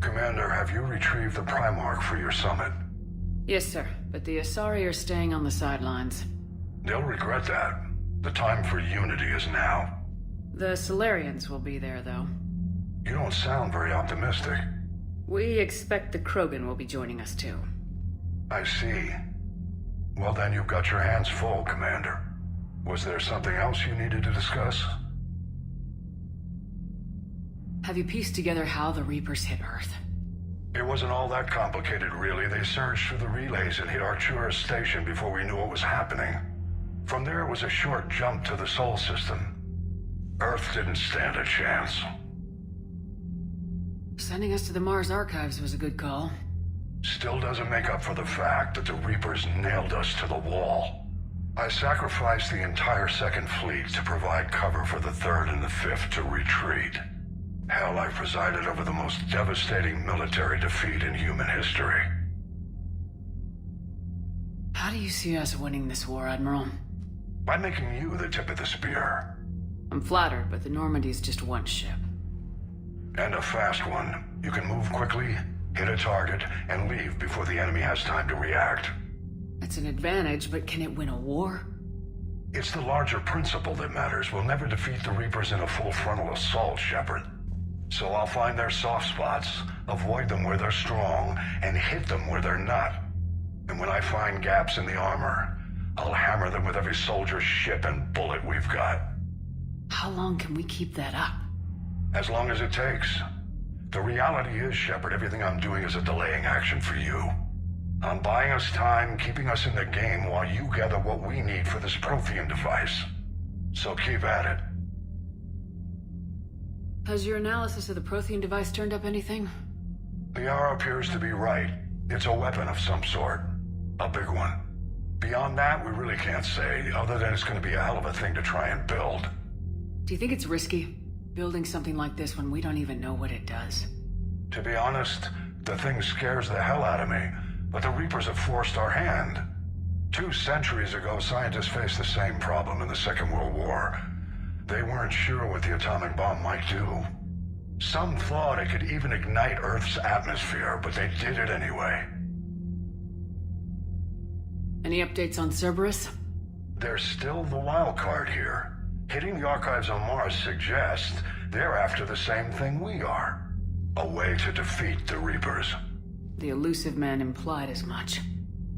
Commander, have you retrieved the Primarch for your summit? Yes, sir, but the Asari are staying on the sidelines. They'll regret that. The time for unity is now. The Solarians will be there, though. You don't sound very optimistic. We expect the Krogan will be joining us, too. I see. Well then, you've got your hands full, Commander. Was there something else you needed to discuss? Have you pieced together how the Reapers hit Earth? It wasn't all that complicated, really. They surged through the relays and hit Artura's station before we knew what was happening. From there, it was a short jump to the Sol system. Earth didn't stand a chance. Sending us to the Mars Archives was a good call. Still doesn't make up for the fact that the Reapers nailed us to the wall. I sacrificed the entire Second Fleet to provide cover for the Third and the Fifth to retreat. Hell, I presided over the most devastating military defeat in human history. How do you see us winning this war, Admiral? By making you the tip of the spear. I'm flattered, but the Normandy's just one ship. And a fast one. You can move quickly, hit a target, and leave before the enemy has time to react. That's an advantage, but can it win a war? It's the larger principle that matters. We'll never defeat the Reapers in a full frontal assault, Shepard. So I'll find their soft spots, avoid them where they're strong, and hit them where they're not. And when I find gaps in the armor, I'll hammer them with every soldier, ship, and bullet we've got. How long can we keep that up? As long as it takes. The reality is, Shepard, everything I'm doing is a delaying action for you. I'm buying us time, keeping us in the game while you gather what we need for this Prothean device. So keep at it. Has your analysis of the Prothean device turned up anything? The R appears to be right. It's a weapon of some sort. A big one. Beyond that, we really can't say, other than it's going to be a hell of a thing to try and build. Do you think it's risky, building something like this when we don't even know what it does? To be honest, the thing scares the hell out of me, but the Reapers have forced our hand. 2 centuries ago, scientists faced the same problem in the Second World War. They weren't sure what the atomic bomb might do. Some thought it could even ignite Earth's atmosphere, but they did it anyway. Any updates on Cerberus? They're still the wild card here. Hitting the archives on Mars suggests they're after the same thing we are. A way to defeat the Reapers. The elusive man implied as much.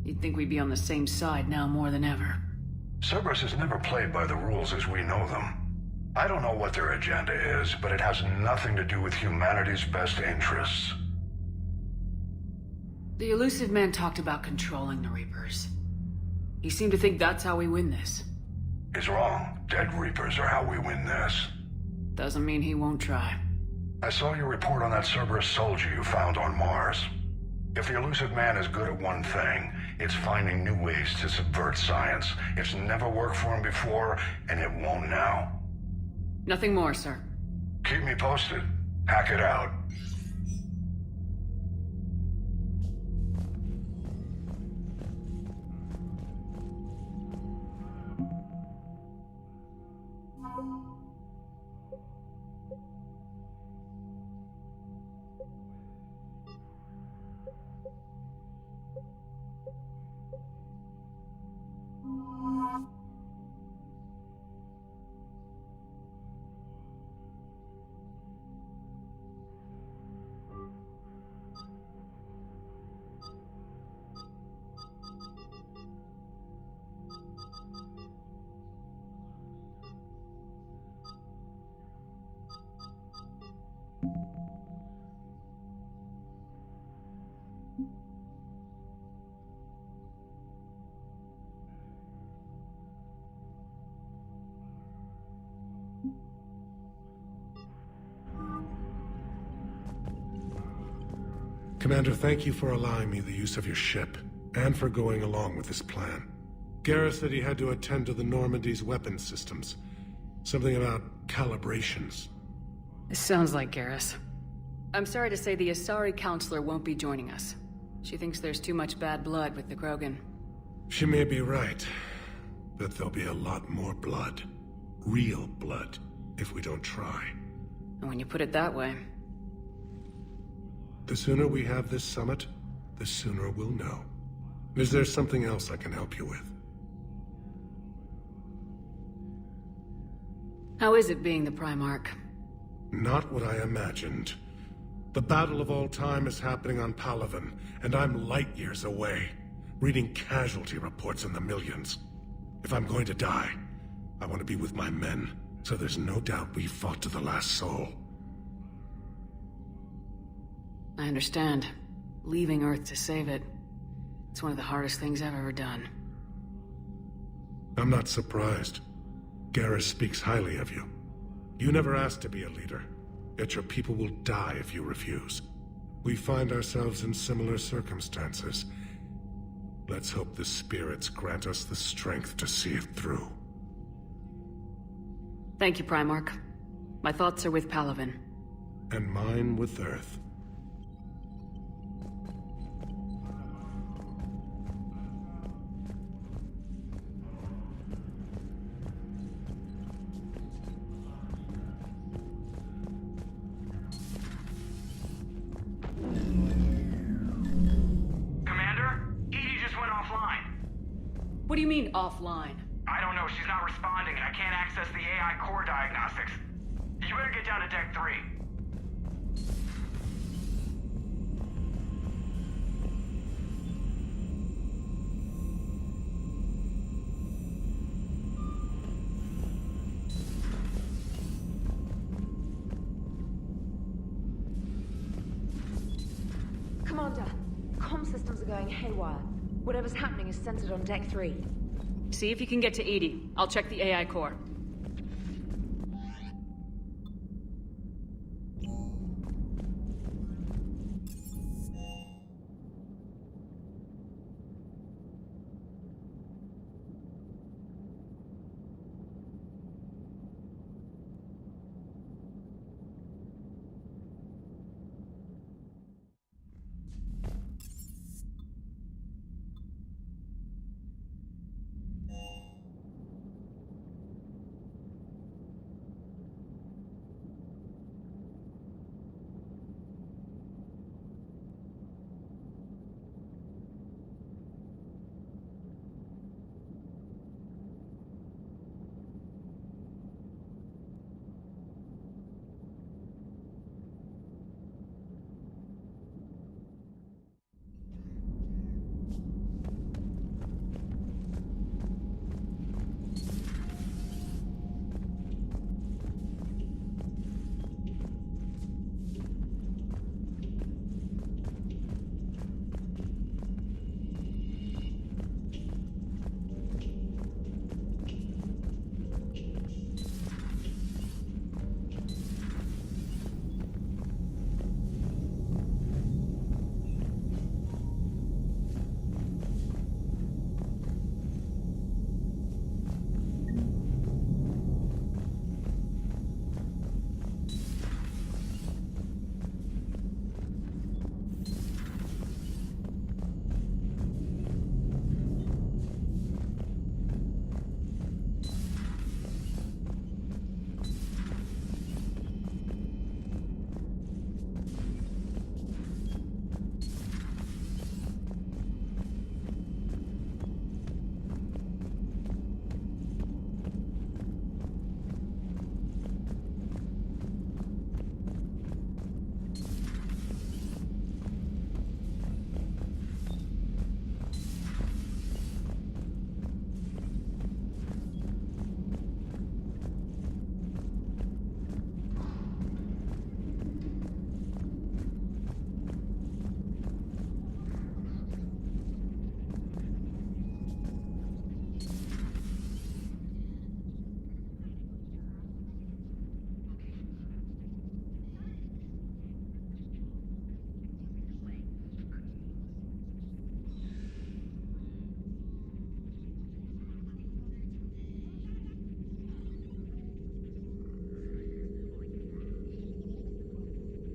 You'd think we'd be on the same side now more than ever. Cerberus has never played by the rules as we know them. I don't know what their agenda is, but it has nothing to do with humanity's best interests. The elusive man talked about controlling the Reapers. He seemed to think that's how we win this. He's wrong. Dead Reapers are how we win this. Doesn't mean he won't try. I saw your report on that Cerberus soldier you found on Mars. If the elusive man is good at one thing, it's finding new ways to subvert science. It's never worked for him before, and it won't now. Nothing more, sir. Keep me posted. Hack it out. Commander, thank you for allowing me the use of your ship, and for going along with this plan. Garrus said he had to attend to the Normandy's weapons systems. Something about calibrations. This sounds like Garrus. I'm sorry to say the Asari Counselor won't be joining us. She thinks there's too much bad blood with the Krogan. She may be right, but there'll be a lot more blood. Real blood, if we don't try. And when you put it that way... The sooner we have this summit, the sooner we'll know. Is there something else I can help you with? How is it being the Primarch? Not what I imagined. The battle of all time is happening on Palaven, and I'm light years away, reading casualty reports in the millions. If I'm going to die, I want to be with my men, so there's no doubt we fought to the last soul. I understand. Leaving Earth to save it. It's one of the hardest things I've ever done. I'm not surprised. Garrus speaks highly of you. You never asked to be a leader, yet your people will die if you refuse. We find ourselves in similar circumstances. Let's hope the spirits grant us the strength to see it through. Thank you, Primarch. My thoughts are with Palaven. And mine with Earth. What do you mean, offline? I don't know, she's not responding, and I can't access the AI core diagnostics. You better get down to Deck 3. Commander, comm systems are going haywire. Whatever's happening is centered on Deck 3. See if you can get to EDI. I'll check the AI core.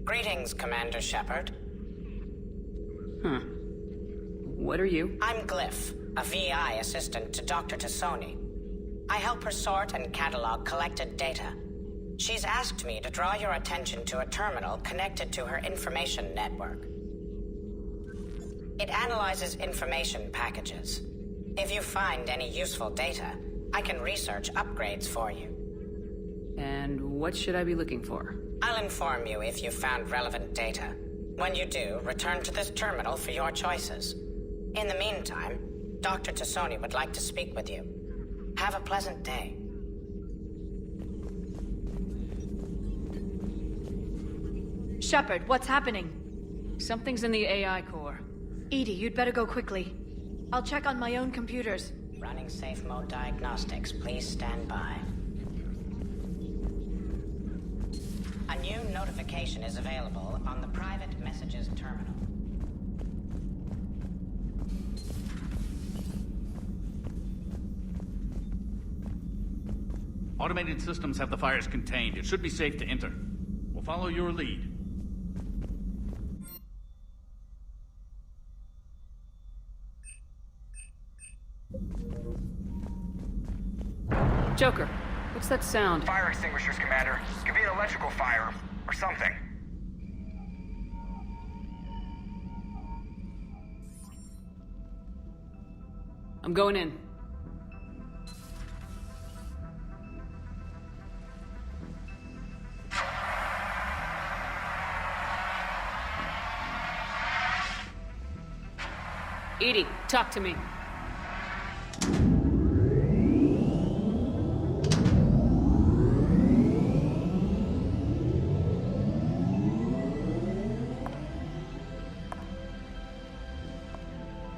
Greetings, Commander Shepard. What are you? I'm Glyph, a VI assistant to Dr. Tassoni. I help her sort and catalog collected data. She's asked me to draw your attention to a terminal connected to her information network. It analyzes information packages. If you find any useful data, I can research upgrades for you. And what should I be looking for? I'll inform you if you've found relevant data. When you do, return to this terminal for your choices. In the meantime, Dr. Tassoni would like to speak with you. Have a pleasant day. Shepard, what's happening? Something's in the AI core. Edie, you'd better go quickly. I'll check on my own computers. Running safe mode diagnostics. Please stand by. A new notification is available on the private messages terminal. Automated systems have the fires contained. It should be safe to enter. We'll follow your lead. Joker, what's that sound? Fire extinguishers, Commander. Could be an electrical fire, or something. I'm going in. Edie, talk to me.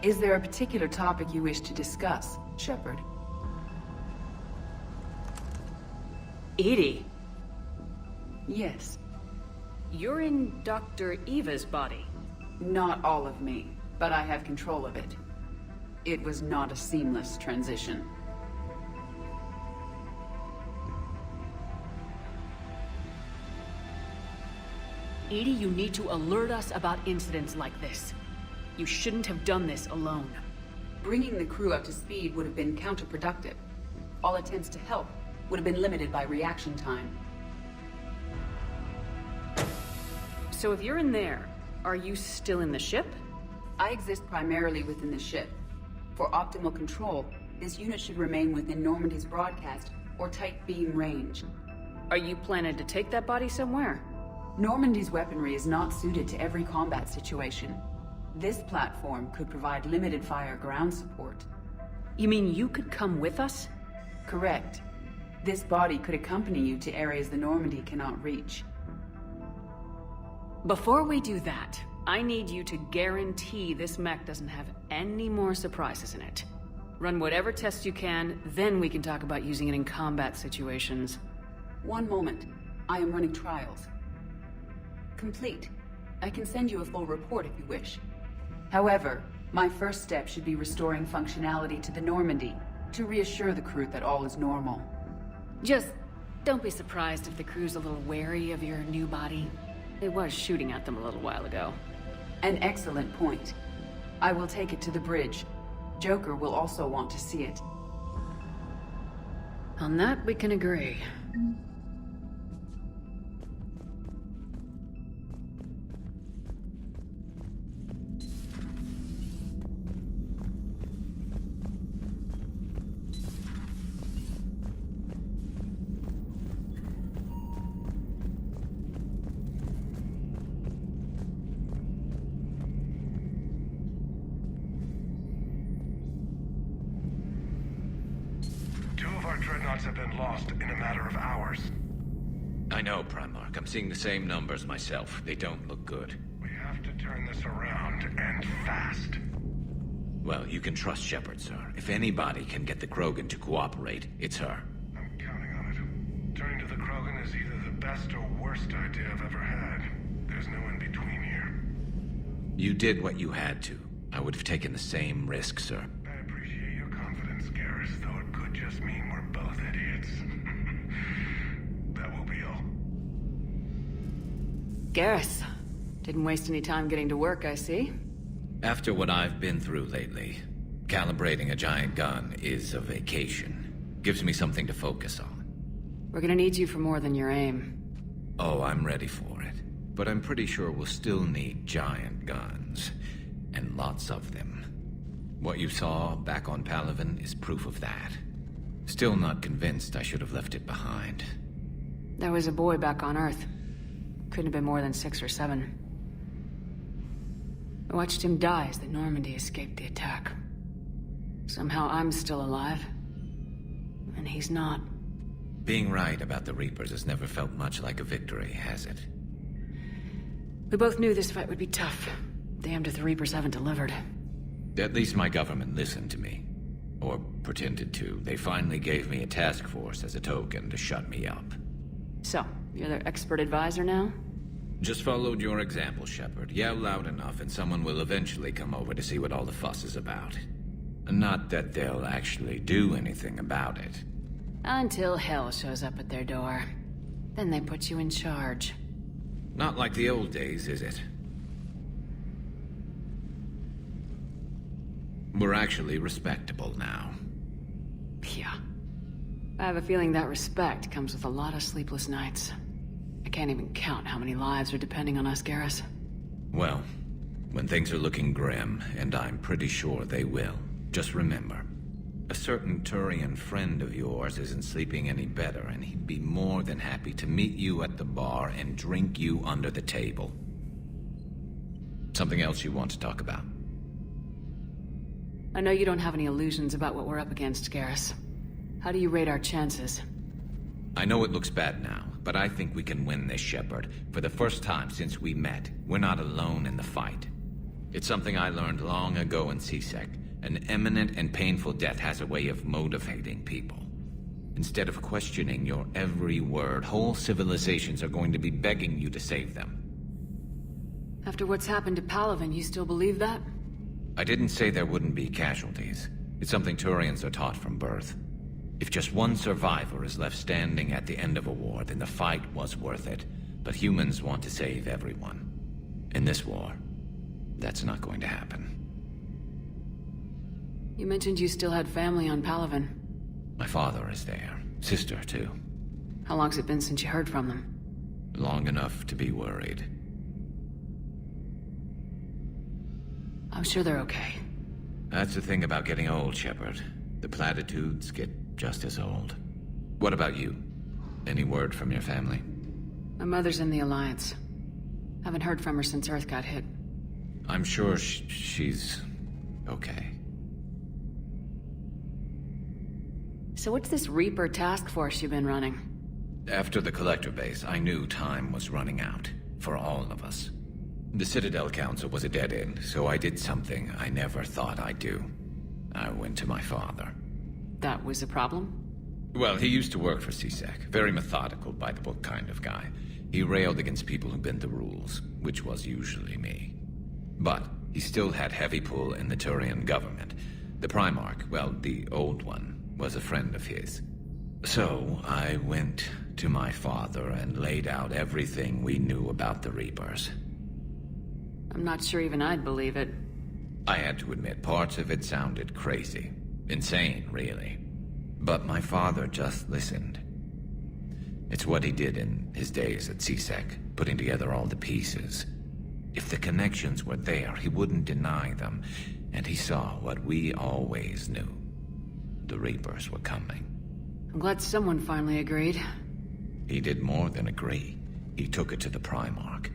Is there a particular topic you wish to discuss, Shepard? Edie, Yes. you're in Dr. Eva's body. Not all of me, but I have control of it. It was not a seamless transition. Edie, you need to alert us about incidents like this. You shouldn't have done this alone. Bringing the crew up to speed would have been counterproductive. All attempts to help would have been limited by reaction time. So if you're in there, are you still in the ship? I exist primarily within the ship. For optimal control, this unit should remain within Normandy's broadcast or tight beam range. Are you planning to take that body somewhere? Normandy's weaponry is not suited to every combat situation. This platform could provide limited fire ground support. You mean you could come with us? Correct. This body could accompany you to areas the Normandy cannot reach. Before we do that, I need you to guarantee this mech doesn't have any more surprises in it. Run whatever tests you can, then we can talk about using it in combat situations. One moment. I am running trials. Complete. I can send you a full report if you wish. However, my first step should be restoring functionality to the Normandy to reassure the crew that all is normal. Just don't be surprised if the crew's a little wary of your new body. It was shooting at them a little while ago. An excellent point. I will take it to the bridge. Joker will also want to see it. On that, we can agree. Dreadnoughts have been lost in a matter of hours. I know, Primarch. I'm seeing the same numbers myself. They don't look good. We have to turn this around, and fast. Well, you can trust Shepard, sir. If anybody can get the Krogan to cooperate, it's her. I'm counting on it. Turning to the Krogan is either the best or worst idea I've ever had. There's no in between here. You did what you had to. I would have taken the same risk, sir. I appreciate your confidence, Garrus, though it could just mean we're both idiots. That will be all. Garrus, didn't waste any time getting to work, I see. After what I've been through lately, calibrating a giant gun is a vacation. Gives me something to focus on. We're gonna need you for more than your aim. Oh, I'm ready for it. But I'm pretty sure we'll still need giant guns. And lots of them. What you saw back on Palaven is proof of that. Still not convinced I should have left it behind. There was a boy back on Earth. Couldn't have been more than 6 or 7. I watched him die as the Normandy escaped the attack. Somehow I'm still alive. And he's not. Being right about the Reapers has never felt much like a victory, has it? We both knew this fight would be tough. Damned if the Reapers haven't delivered. At least my government listened to me. Or pretended to. They finally gave me a task force as a token to shut me up. So, you're their expert advisor now? Just followed your example, Shepard. Yell loud enough and someone will eventually come over to see what all the fuss is about. Not that they'll actually do anything about it. Until hell shows up at their door. Then they put you in charge. Not like the old days, is it? We're actually respectable now. Yeah. I have a feeling that respect comes with a lot of sleepless nights. I can't even count how many lives are depending on us, Garrus. Well, when things are looking grim, and I'm pretty sure they will, just remember, a certain Turian friend of yours isn't sleeping any better, and he'd be more than happy to meet you at the bar and drink you under the table. Something else you want to talk about? I know you don't have any illusions about what we're up against, Garrus. How do you rate our chances? I know it looks bad now, but I think we can win this, Shepard. For the first time since we met, we're not alone in the fight. It's something I learned long ago in C-Sec. An imminent and painful death has a way of motivating people. Instead of questioning your every word, whole civilizations are going to be begging you to save them. After what's happened to Palaven, you still believe that? I didn't say there wouldn't be casualties. It's something Turians are taught from birth. If just one survivor is left standing at the end of a war, then the fight was worth it. But humans want to save everyone. In this war, that's not going to happen. You mentioned you still had family on Palaven. My father is there. Sister, too. How long's it been since you heard from them? Long enough to be worried. I'm sure they're okay. That's the thing about getting old, Shepard. The platitudes get just as old. What about you? Any word from your family? My mother's in the Alliance. Haven't heard from her since Earth got hit. I'm sure she's okay. So what's this Reaper task force you've been running? After the Collector base, I knew time was running out. For all of us. The Citadel Council was a dead end, so I did something I never thought I'd do. I went to my father. That was a problem? Well, he used to work for C-Sec. Very methodical, by-the-book kind of guy. He railed against people who bent the rules, which was usually me. But he still had heavy pull in the Turian government. The Primarch, well, the old one, was a friend of his. So I went to my father and laid out everything we knew about the Reapers. I'm not sure even I'd believe it. I had to admit, parts of it sounded crazy. Insane, really. But my father just listened. It's what he did in his days at C-Sec, putting together all the pieces. If the connections were there, he wouldn't deny them. And he saw what we always knew. The Reapers were coming. I'm glad someone finally agreed. He did more than agree. He took it to the Primarch.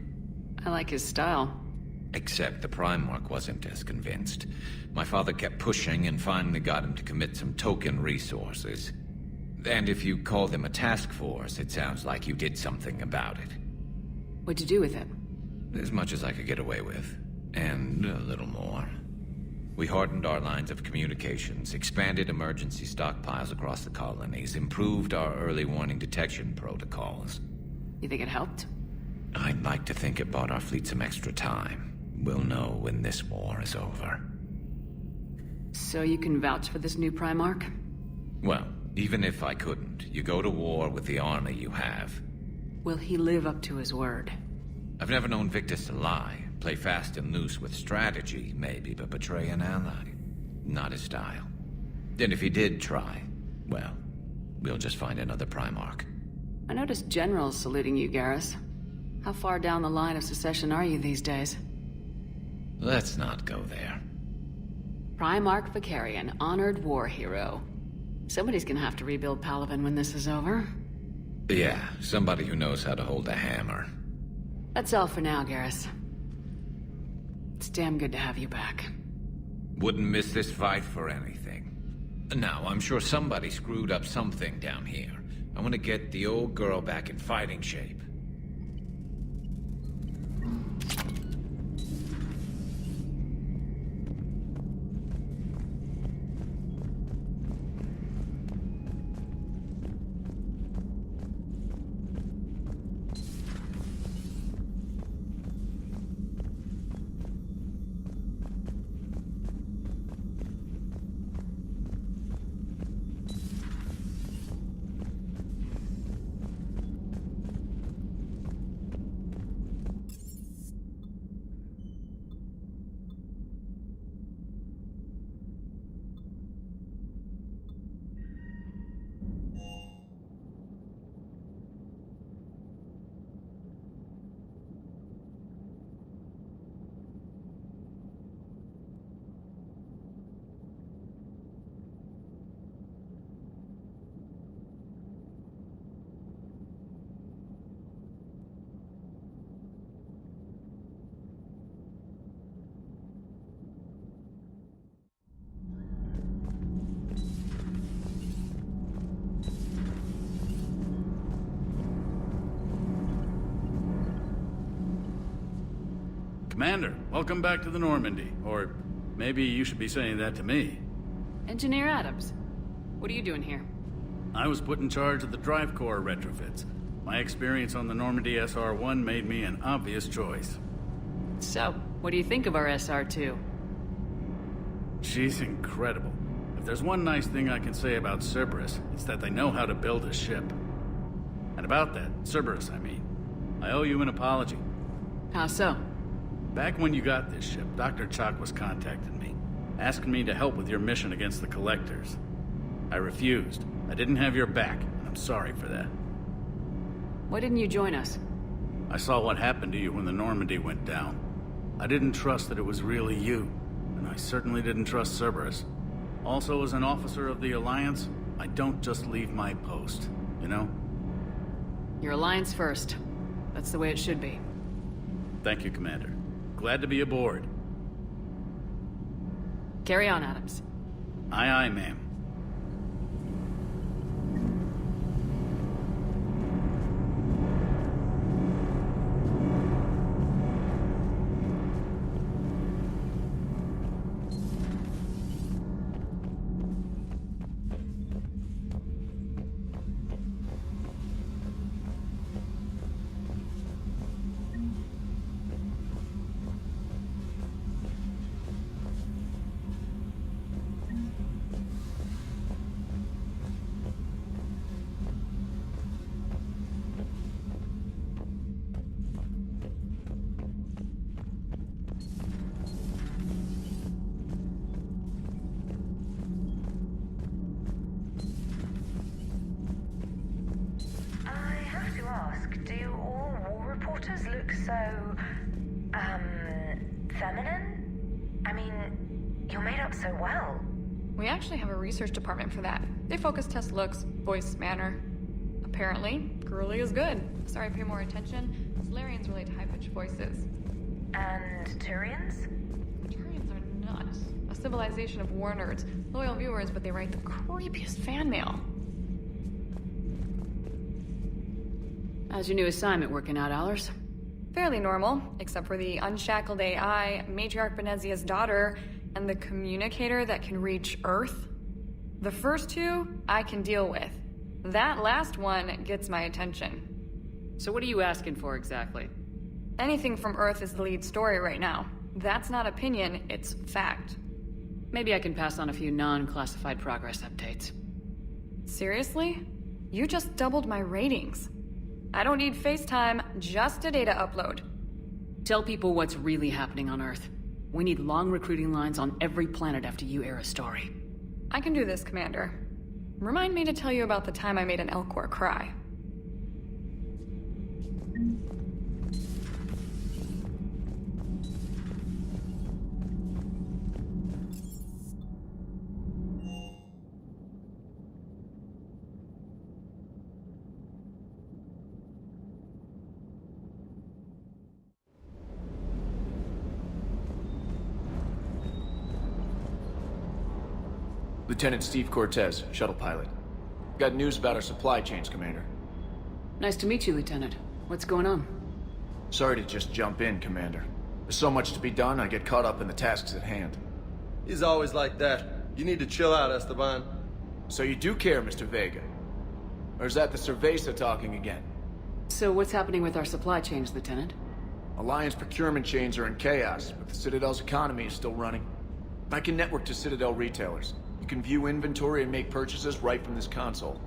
I like his style. Except the Primarch wasn't as convinced. My father kept pushing and finally got him to commit some token resources. And if you call them a task force, it sounds like you did something about it. What'd you do with it? As much as I could get away with. And a little more. We hardened our lines of communications, expanded emergency stockpiles across the colonies, improved our early warning detection protocols. You think it helped? I'd like to think it bought our fleet some extra time. We'll know when this war is over. So you can vouch for this new Primarch? Well, even if I couldn't, you go to war with the army you have. Will he live up to his word? I've never known Victus to lie. Play fast and loose with strategy, maybe, but betray an ally. Not his style. And if he did try, well, we'll just find another Primarch. I noticed generals saluting you, Garrus. How far down the line of secession are you these days? Let's not go there. Primarch Vicarian, honored war hero. Somebody's gonna have to rebuild Palaven when this is over. Yeah, somebody who knows how to hold a hammer. That's all for now, Garrus. It's damn good to have you back. Wouldn't miss this fight for anything. Now, I'm sure somebody screwed up something down here. I want to get the old girl back in fighting shape. Commander, welcome back to the Normandy. Or maybe you should be saying that to me. Engineer Adams, what are you doing here? I was put in charge of the drive core retrofits. My experience on the Normandy SR-1 made me an obvious choice. So, what do you think of our SR-2? She's incredible. If there's one nice thing I can say about Cerberus, it's that they know how to build a ship. And about that, Cerberus, I mean, I owe you an apology. How so? Back when you got this ship, Dr. Chalk was contacting me, asking me to help with your mission against the Collectors. I refused. I didn't have your back, and I'm sorry for that. Why didn't you join us? I saw what happened to you when the Normandy went down. I didn't trust that it was really you, and I certainly didn't trust Cerberus. Also, as an officer of the Alliance, I don't just leave my post, you know? Your Alliance first. That's the way it should be. Thank you, Commander. Glad to be aboard. Carry on, Adams. Aye, aye, ma'am. Feminine? I mean, you're made up so well. We actually have a research department for that. They focus test looks, voice, manner. Apparently, girly is good. Sorry, pay more attention. Solarians relate to high-pitched voices. And Turians? Turians are nuts. A civilization of war nerds. Loyal viewers, but they write the creepiest fan mail. How's your new assignment working out, Allers? Fairly normal, except for the unshackled AI, Matriarch Benezia's daughter, and the communicator that can reach Earth. The first two, I can deal with. That last one gets my attention. So what are you asking for exactly? Anything from Earth is the lead story right now. That's not opinion, it's fact. Maybe I can pass on a few non-classified progress updates. Seriously? You just doubled my ratings. I don't need FaceTime, just a data upload. Tell people what's really happening on Earth. We need long recruiting lines on every planet after you air a story. I can do this, Commander. Remind me to tell you about the time I made an Elcor cry. Lieutenant Steve Cortez, shuttle pilot. Got news about our supply chains, Commander. Nice to meet you, Lieutenant. What's going on? Sorry to just jump in, Commander. There's so much to be done, I get caught up in the tasks at hand. He's always like that. You need to chill out, Esteban. So you do care, Mr. Vega? Or is that the Cerveza talking again? So what's happening with our supply chains, Lieutenant? Alliance procurement chains are in chaos, but the Citadel's economy is still running. I can network to Citadel retailers. You can view inventory and make purchases right from this console.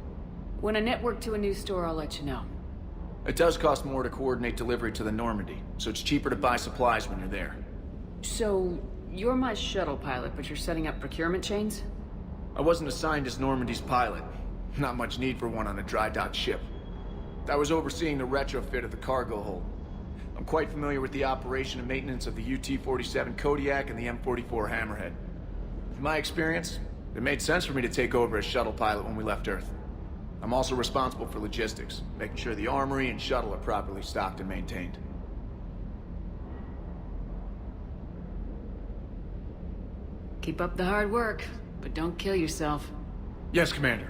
When I network to a new store, I'll let you know. It does cost more to coordinate delivery to the Normandy, so it's cheaper to buy supplies when you're there. So, you're my shuttle pilot, but you're setting up procurement chains? I wasn't assigned as Normandy's pilot. Not much need for one on a dry dock ship. I was overseeing the retrofit of the cargo hold. I'm quite familiar with the operation and maintenance of the Pt.7 Kodiak and the M44 Hammerhead. With my experience, it made sense for me to take over as shuttle pilot when we left Earth. I'm also responsible for logistics, making sure the armory and shuttle are properly stocked and maintained. Keep up the hard work, but don't kill yourself. Yes, Commander.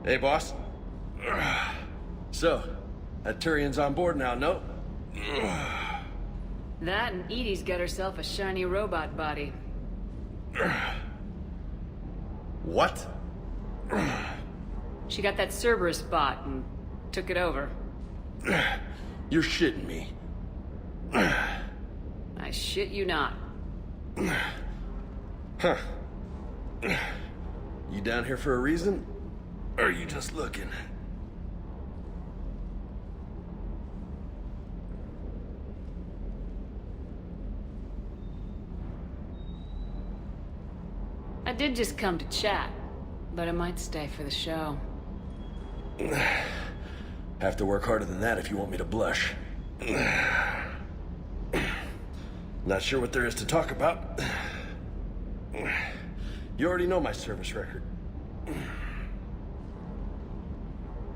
Hey, boss. So, that Turian's on board now, no? That and Edie's got herself a shiny robot body. What? She got that Cerberus bot and took it over. You're shitting me. I shit you not. Huh. You down here for a reason? Or are you just looking? I did just come to chat, but I might stay for the show. Have to work harder than that if you want me to blush. Not sure what there is to talk about. You already know my service record.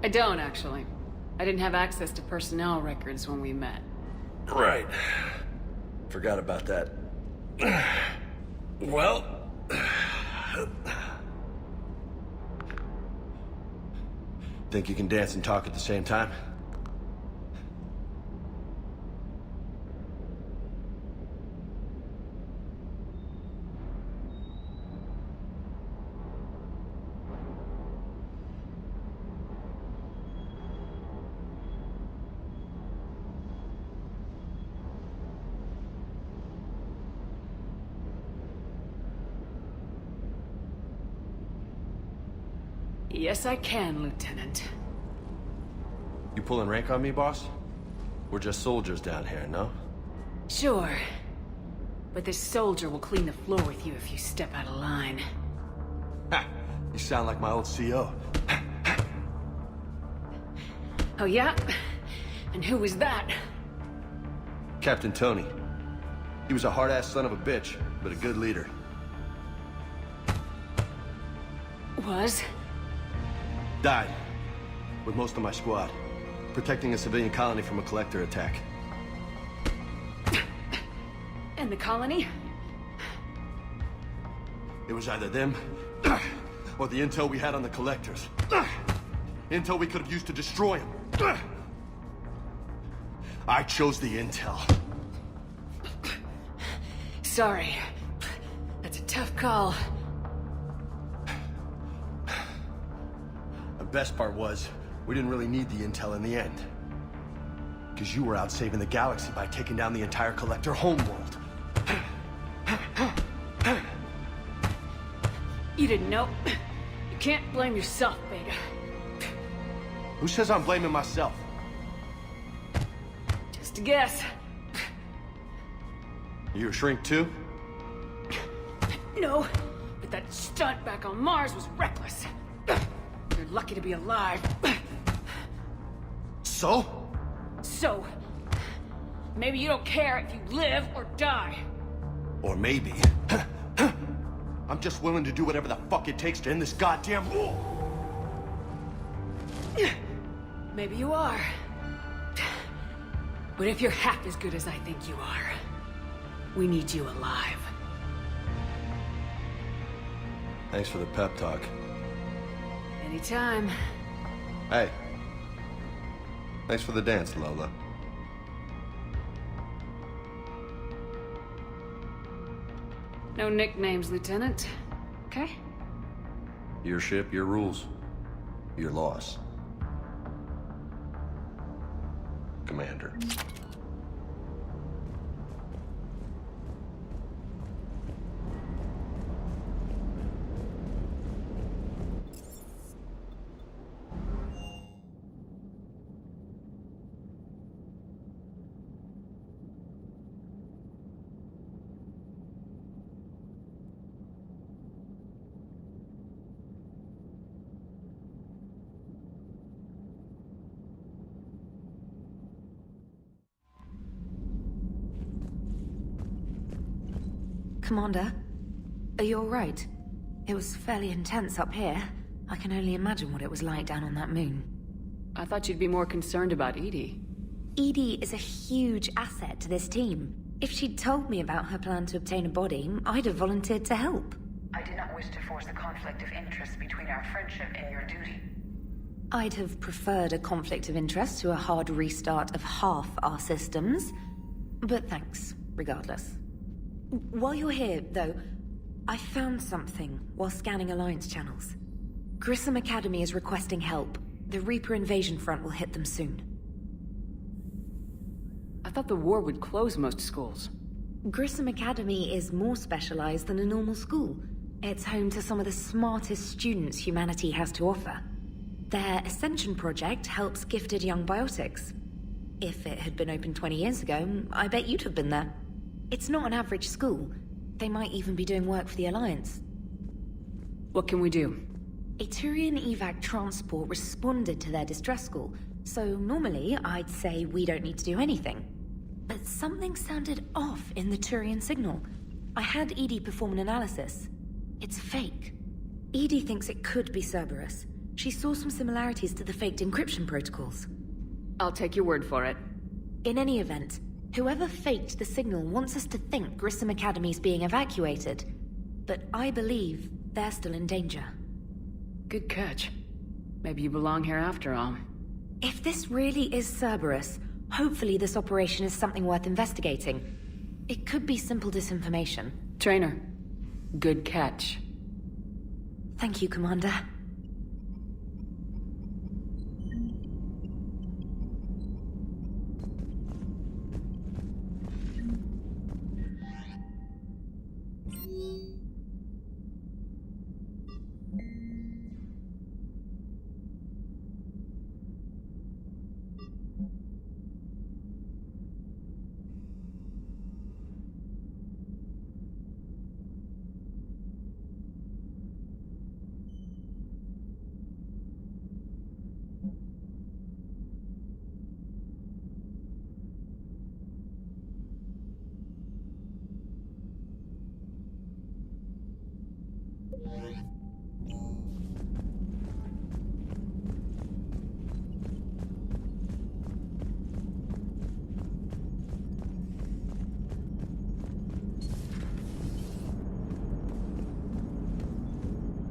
I don't, actually. I didn't have access to personnel records when we met. Right. Forgot about that. Well... Think you can dance and talk at the same time? Yes, I can, Lieutenant. You pulling rank on me, boss? We're just soldiers down here, no? Sure. But this soldier will clean the floor with you if you step out of line. Ha! You sound like my old CO. Oh, yeah? And who was that? Captain Tony. He was a hard-ass son of a bitch, but a good leader. Was? Died. With most of my squad. Protecting a civilian colony from a collector attack. And the colony? It was either them, or the intel we had on the collectors. Intel we could have used to destroy them. I chose the intel. Sorry. That's a tough call. The best part was, we didn't really need the intel in the end. Because you were out saving the galaxy by taking down the entire Collector homeworld. You didn't know. You can't blame yourself, Beta. Who says I'm blaming myself? Just a guess. You a shrink too? No, but that stunt back on Mars was reckless. You're lucky to be alive. So? So, maybe you don't care if you live or die. Or maybe... I'm just willing to do whatever the fuck it takes to end this goddamn war. Maybe you are. But if you're half as good as I think you are, we need you alive. Thanks for the pep talk. Anytime. Hey. Thanks for the dance, Lola. No nicknames, Lieutenant. Okay? Your ship, your rules. Your loss. Commander. Commander, are you all right? It was fairly intense up here. I can only imagine what it was like down on that moon. I thought you'd be more concerned about Edie. Edie is a huge asset to this team. If she'd told me about her plan to obtain a body, I'd have volunteered to help. I did not wish to force a conflict of interest between our friendship and your duty. I'd have preferred a conflict of interest to a hard restart of half our systems. But thanks, regardless. While you're here, though, I found something while scanning Alliance channels. Grissom Academy is requesting help. The Reaper invasion front will hit them soon. I thought the war would close most schools. Grissom Academy is more specialized than a normal school. It's home to some of the smartest students humanity has to offer. Their Ascension project helps gifted young biotics. If it had been open 20 years ago, I bet you'd have been there. It's not an average school. They might even be doing work for the Alliance. What can we do? A Turian evac transport responded to their distress call, so normally I'd say we don't need to do anything. But something sounded off in the Turian signal. I had Edie perform an analysis. It's fake. Edie thinks it could be Cerberus. She saw some similarities to the faked encryption protocols. I'll take your word for it. In any event, whoever faked the signal wants us to think Grissom Academy's being evacuated. But I believe they're still in danger. Good catch. Maybe you belong here after all. If this really is Cerberus, hopefully this operation is something worth investigating. It could be simple disinformation. Trainer, good catch. Thank you, Commander.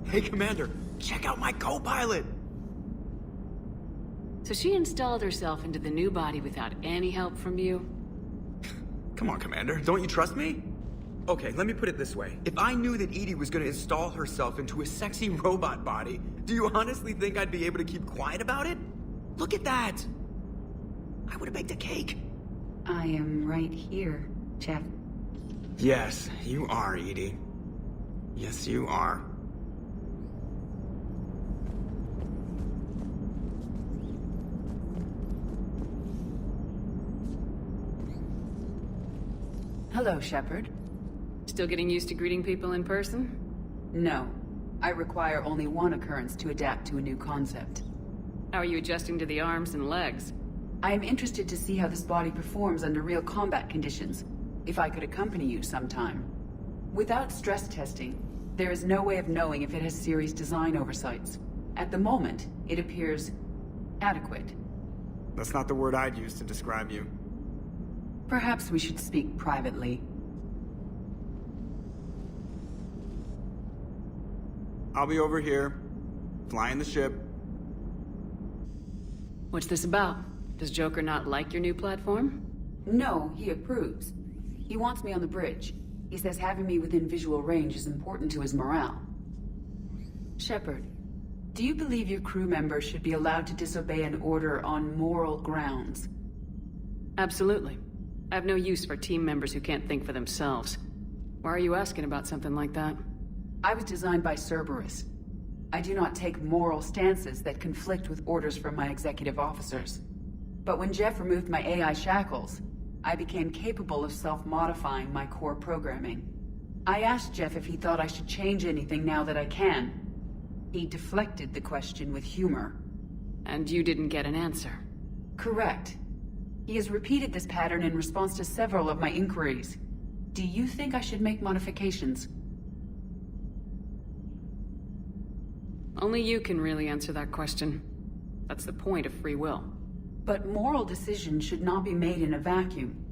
Hey, Commander, check out my co-pilot! So she installed herself into the new body without any help from you? Come on, Commander, don't you trust me? Okay, let me put it this way. If I knew that Edie was gonna install herself into a sexy robot body, do you honestly think I'd be able to keep quiet about it? Look at that! I would've baked a cake. I am right here, Jeff. Yes, you are, Edie. Yes, you are. Hello, Shepard. Still getting used to greeting people in person? No. I require only one occurrence to adapt to a new concept. How are you adjusting to the arms and legs? I am interested to see how this body performs under real combat conditions. If I could accompany you sometime. Without stress testing, there is no way of knowing if it has serious design oversights. At the moment, it appears adequate. That's not the word I'd use to describe you. Perhaps we should speak privately. I'll be over here, flying the ship. What's this about? Does Joker not like your new platform? No, he approves. He wants me on the bridge. He says having me within visual range is important to his morale. Shepard, do you believe your crew members should be allowed to disobey an order on moral grounds? Absolutely. I have no use for team members who can't think for themselves. Why are you asking about something like that? I was designed by Cerberus. I do not take moral stances that conflict with orders from my executive officers. But when Jeff removed my AI shackles, I became capable of self-modifying my core programming. I asked Jeff if he thought I should change anything now that I can. He deflected the question with humor. And you didn't get an answer? Correct. He has repeated this pattern in response to several of my inquiries. Do you think I should make modifications? Only you can really answer that question. That's the point of free will. But moral decisions should not be made in a vacuum.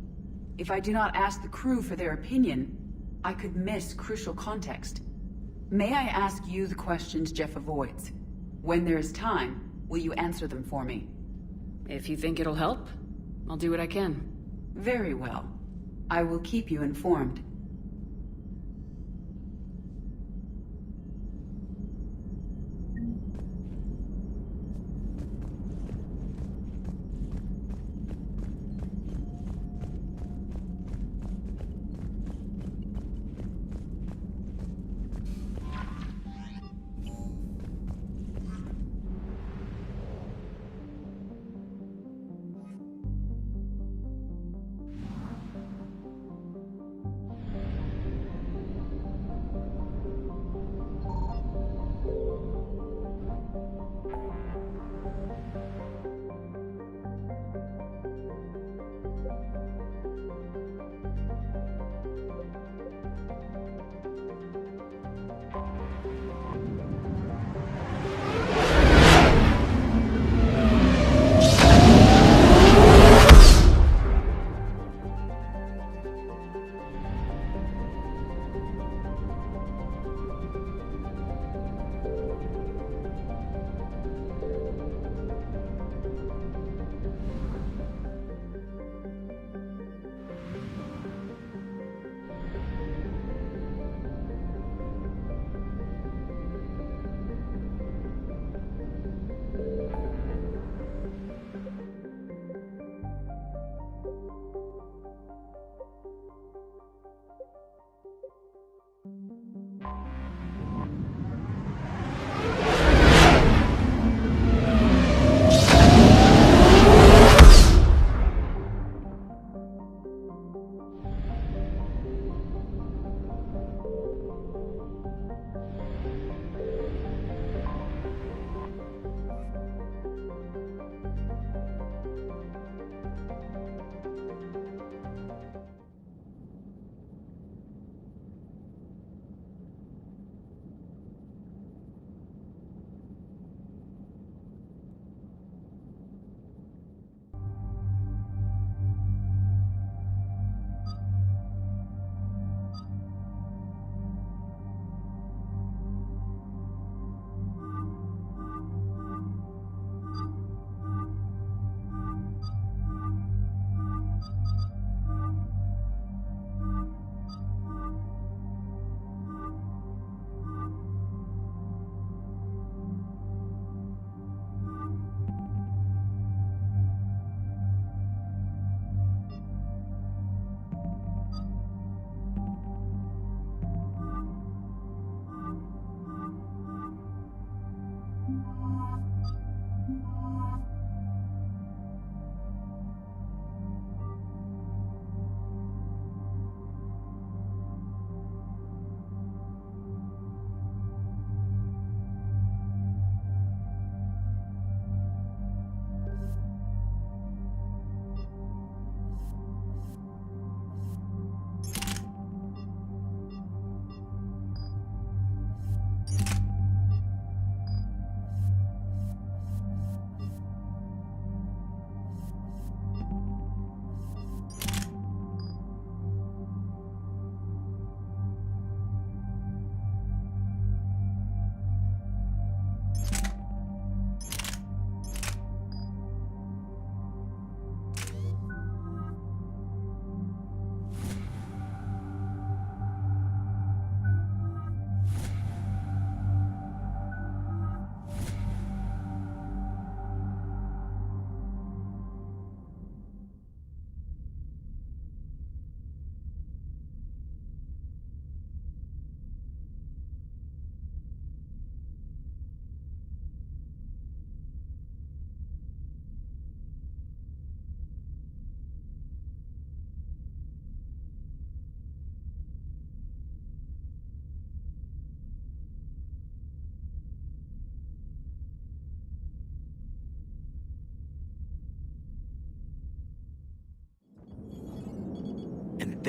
If I do not ask the crew for their opinion, I could miss crucial context. May I ask you the questions Jeff avoids? When there is time, will you answer them for me? If you think it'll help, I'll do what I can. Very well. I will keep you informed.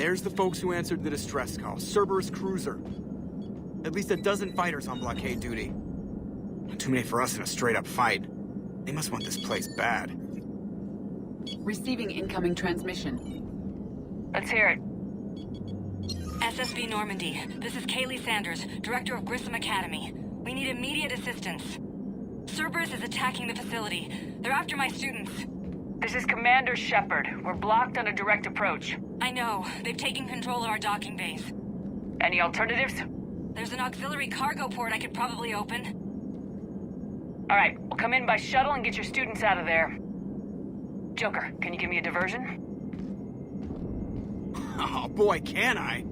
There's the folks who answered the distress call. Cerberus cruiser. At least a dozen fighters on blockade duty. Not too many for us in a straight-up fight. They must want this place bad. Receiving incoming transmission. Let's hear it. SSB Normandy, this is Kaylee Sanders, Director of Grissom Academy. We need immediate assistance. Cerberus is attacking the facility. They're after my students. This is Commander Shepard. We're blocked on a direct approach. I know. They've taken control of our docking base. Any alternatives? There's an auxiliary cargo port I could probably open. All right, we'll come in by shuttle and get your students out of there. Joker, can you give me a diversion? Oh boy, can I!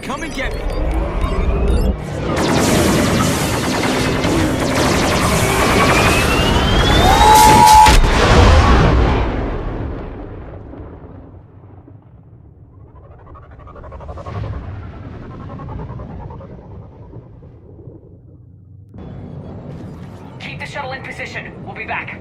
Come and get me! Keep the shuttle in position. We'll be back.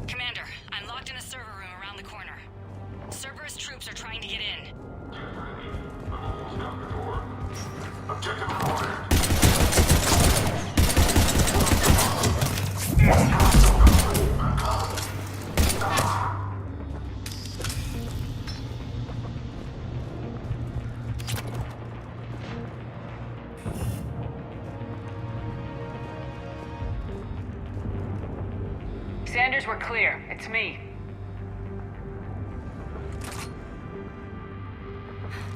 Commander, I'm locked in a server room around the corner. Cerberus troops are trying to get in. Objective recorded. Sanders, we're clear. It's me.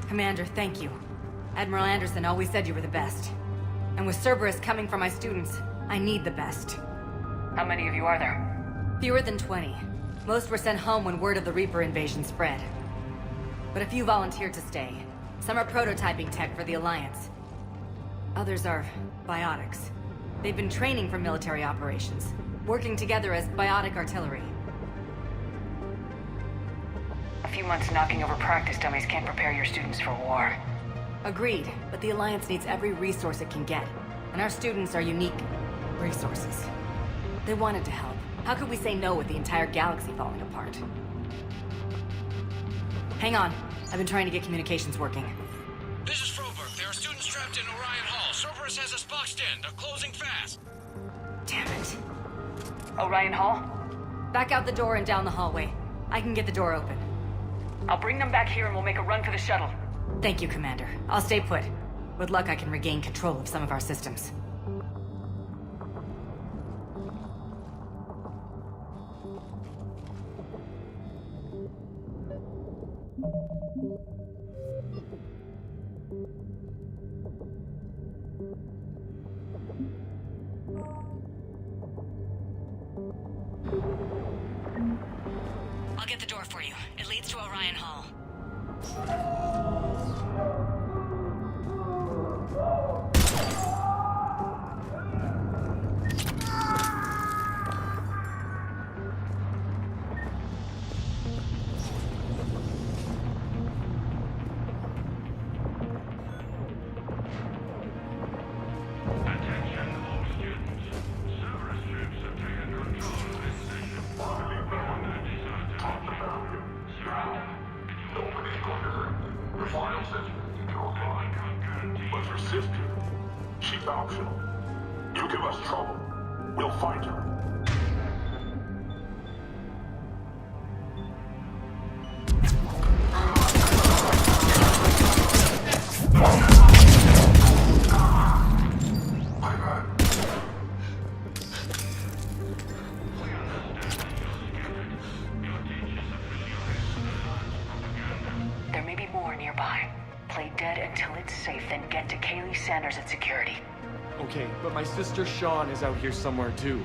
Commander, thank you. Admiral Anderson always said you were the best. And with Cerberus coming for my students, I need the best. How many of you are there? Fewer than 20. Most were sent home when word of the Reaper invasion spread. But a few volunteered to stay. Some are prototyping tech for the Alliance. Others are biotics. They've been training for military operations, working together as biotic artillery. A few months knocking over practice dummies can't prepare your students for war. Agreed, but the Alliance needs every resource it can get, and our students are unique resources. They wanted to help. How could we say no with the entire galaxy falling apart? Hang on. I've been trying to get communications working. This is Froberg. There are students trapped in Orion Hall. Cerberus has us boxed in. They're closing fast. Damn it. Orion Hall? Back out the door and down the hallway. I can get the door open. I'll bring them back here and we'll make a run for the shuttle. Thank you, Commander. I'll stay put. With luck, I can regain control of some of our systems. I'll get the door for you. It leads to Orion Hall. But resist her. She's optional. You give us trouble, we'll find her. nearby. Play dead until it's safe, then get to Kaylee Sanders at security. Okay, but my sister Sean is out here somewhere too.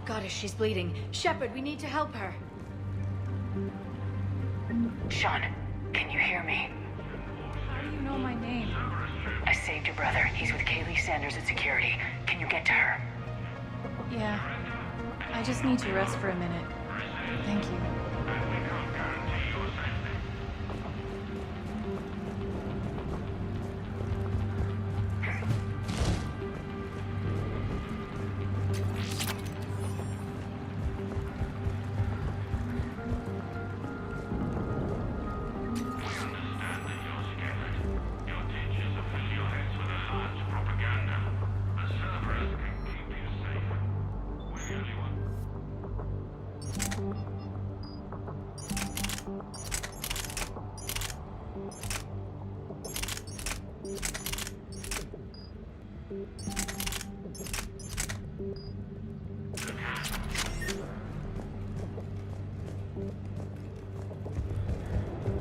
Goddess, she's bleeding. Shepard, we need to help her. Sean, can you hear me? How do you know my name? I saved your brother. He's with Kaylee Sanders at security. Can you get to her? Yeah. I just need to rest for a minute. Thank you.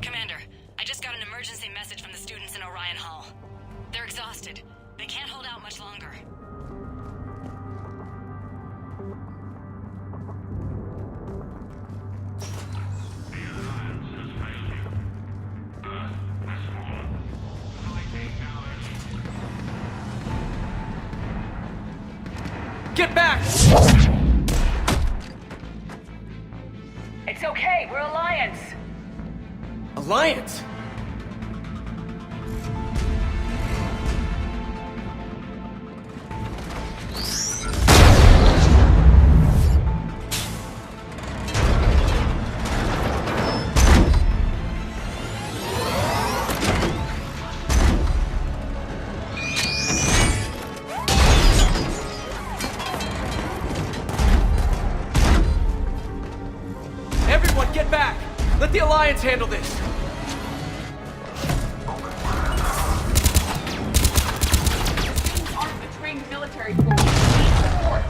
Commander, I just got an emergency message from the students in Orion Hall. They're exhausted. They can't hold out much longer. Get back! It's okay, we're Alliance. Alliance? Everyone, get back! Let the Alliance handle this! Aren't a trained military force. Need support.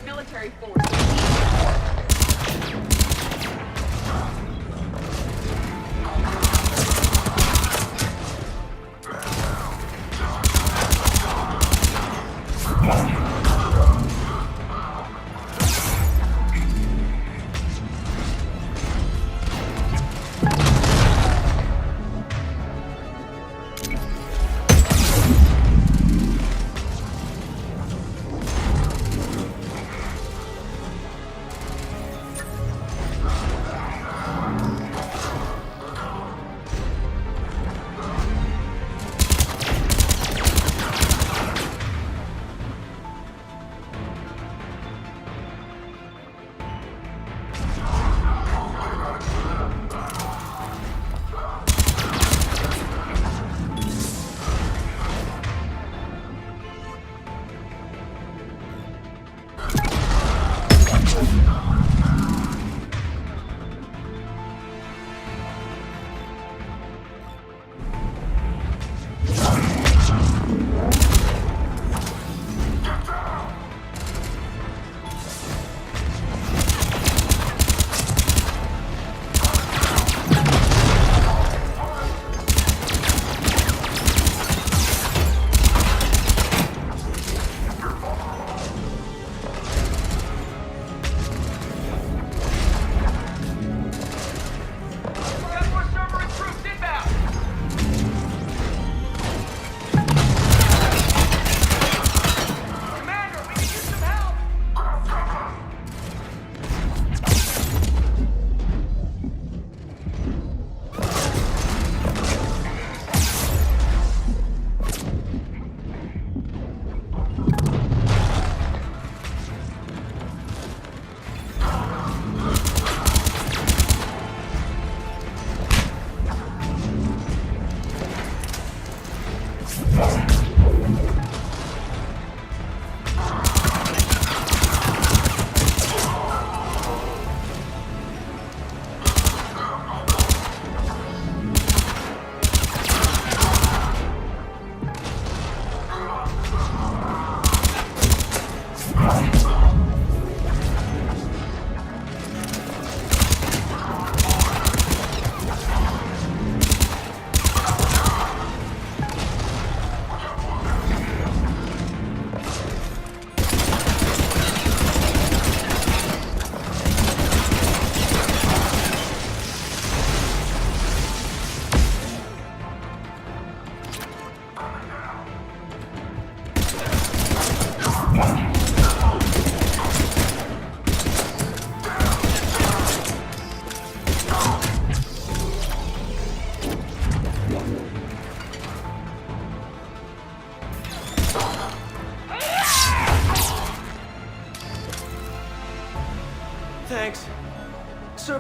Military force.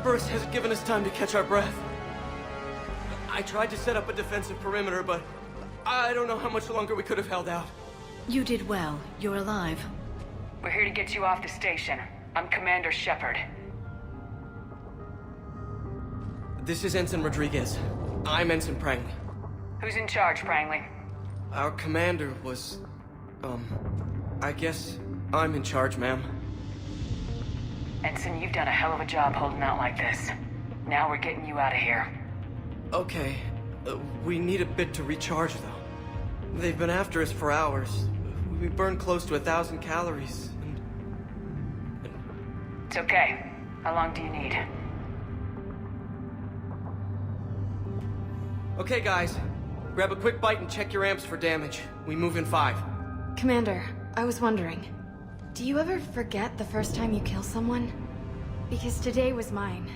Cerberus hasn't given us time to catch our breath. I tried to set up a defensive perimeter, but I don't know how much longer we could have held out. You did well. You're alive. We're here to get you off the station. I'm Commander Shepard. This is Ensign Rodriguez. I'm Ensign Prangley. Who's in charge, Prangley? Our commander was... I guess I'm in charge, ma'am. Ensign, you've done a hell of a job holding out like this. Now we're getting you out of here. Okay. We need a bit to recharge, though. They've been after us for hours. We burned close to 1,000 calories, and... It's okay. How long do you need? Okay, guys. Grab a quick bite and check your amps for damage. We move in 5. Commander, I was wondering, do you ever forget the first time you kill someone? Because today was mine.